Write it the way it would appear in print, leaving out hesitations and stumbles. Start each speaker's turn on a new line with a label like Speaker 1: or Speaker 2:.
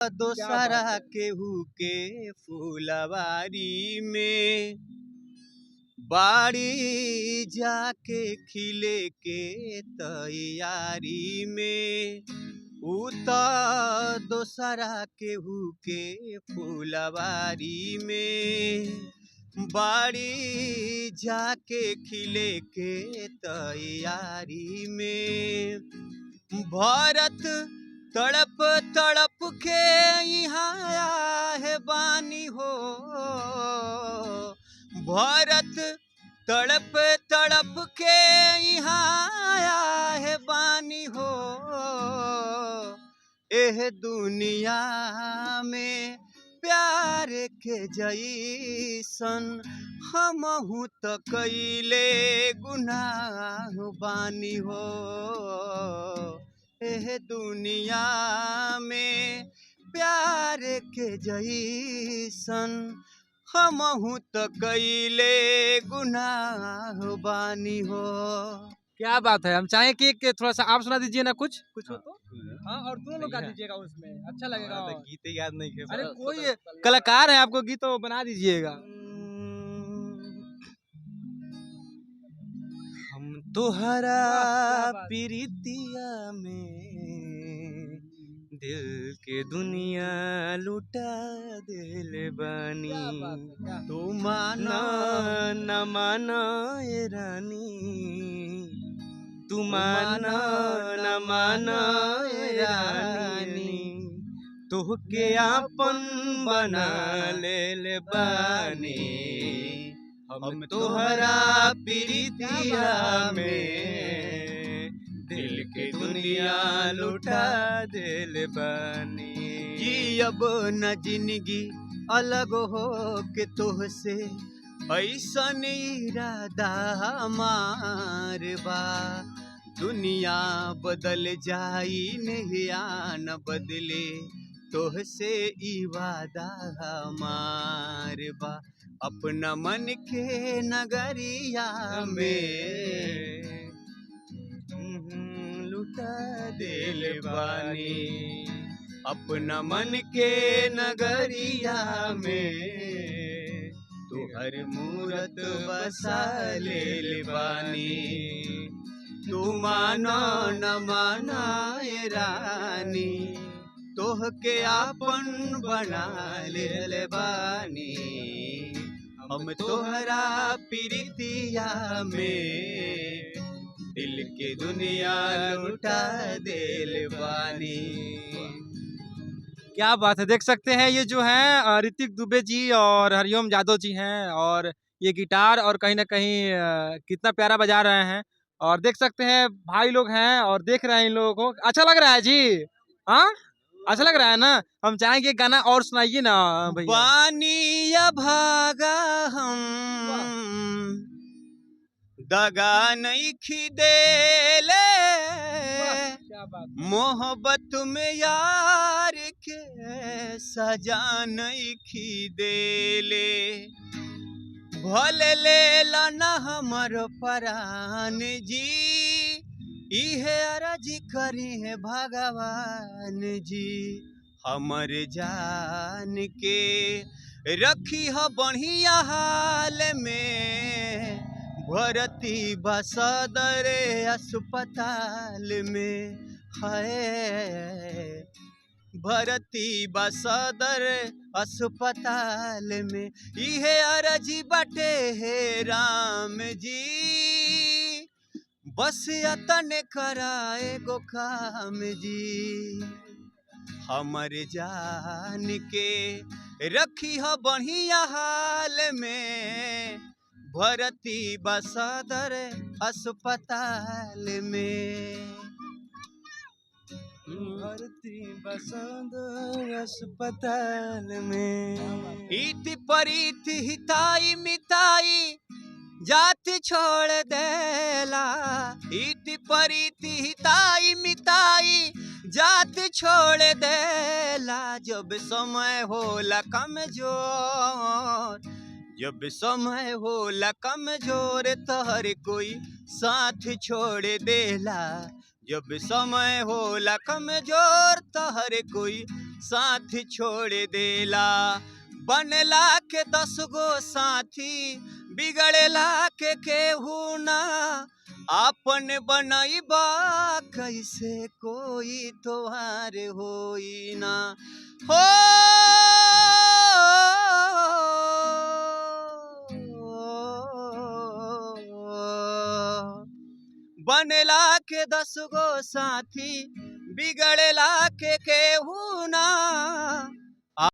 Speaker 1: क्या बात
Speaker 2: दोसरा
Speaker 1: है।
Speaker 2: केहू के फूलवारी में बाड़ी जाके खिले के तैयारी में ऊ त दोसरा केहू के फूलवारी में बाड़ी जाके खिले के तैयारी में भारत तड़प तड़प के यहाँ आया है बानी हो भारत तड़प तड़प के यहाँ आया है बानी हो एह दुनिया में प्यार के जैसन हमहू त कइले गुनाह बानी हो एह दुनिया में प्यार के जैसन हमहू त कइले गुनाह बानी हो।
Speaker 1: क्या बात है। हम चाहें कि थोड़ा सा आप सुना दीजिए ना कुछ हो तो। हाँ, और दोनों लोग गा दीजिएगा उसमें, अच्छा लगेगा।
Speaker 2: तो गीत याद नहीं है।
Speaker 1: अरे कोई कलाकार है, आपको गीत तो बना दीजिएगा।
Speaker 2: हम तुहरा
Speaker 1: वाह, क्या बात।
Speaker 2: प्रीतिया में दिल के दुनिया लुटा दिल बानी
Speaker 1: क्या बात है, क्या
Speaker 2: तू माना न माना ये रानी तू माना न माना ये रानी तोहके आपन बना ले बानी हम तोहरा प्रीतिया में दिल के दुनिया लुटा दिल बानी जी अब न जिंदगी अलग हो के तोहसे ऐसन इरादा हमार बा दुनिया बदल जाई नहिया न बदले तोहसे ई वादा हमार बा अपना मन के नगरिया में लुटा दिल बानी अपना मन के नगरिया में तुहर मूरत बसा ले बानी तू मानो न माना ये रानी तोह के आपन बना ले बानी हम तोहरा प्रीतिया में दिल के दुनिया लुटा दिल बानी।
Speaker 1: क्या बात है। देख सकते हैं ये जो है ऋतिक दुबे जी और हरिओम यादव जी हैं, और ये गिटार और कहीं ना कहीं कितना प्यारा बजा रहे हैं। और देख सकते हैं भाई लोग हैं और देख रहे हैं इन लोगों को। अच्छा लग रहा है जी। हाँ, अच्छा लग रहा है ना। हम चाहेंगे गाना और सुनाइए ना भैया।
Speaker 2: बानी या भागा हम दगा नहीं खिदेले
Speaker 1: क्या बात।
Speaker 2: मोहब्बत में यार के सजा नहीं खिदेले भले ले लाना हमर परान जी इहे अर्जी करी है भगवान जी हमर जान के रखी है बढ़िया हाल में भर्ती बसदर अस्पताल में है भर्ती बसदर अस्पताल में इहे अर्जी बटे हे राम जी बस यतन कराए गो काम जी हमर जान के रखी हो बढ़िया हाल में भर्ती बसदर अस्पताल में भर्ती बसदर अस्पताल में इति परिति हिताई मिताई जाति छोड़ देला इति परिति हिताई मिताई जाति छोड़ देला जब समय होला कमजोर जब समय होला कमजोर तहर कोई साथ छोड़ देला जब समय होला कमजोर तहर कोई साथ छोड़ देला। बनला के 10 गो साथी बिगड़ला के केहू ना आपन बनैबा कैसे कोई तोहार होई ना हो। बनला के 10 गो साथी बिगड़ला के केहू ना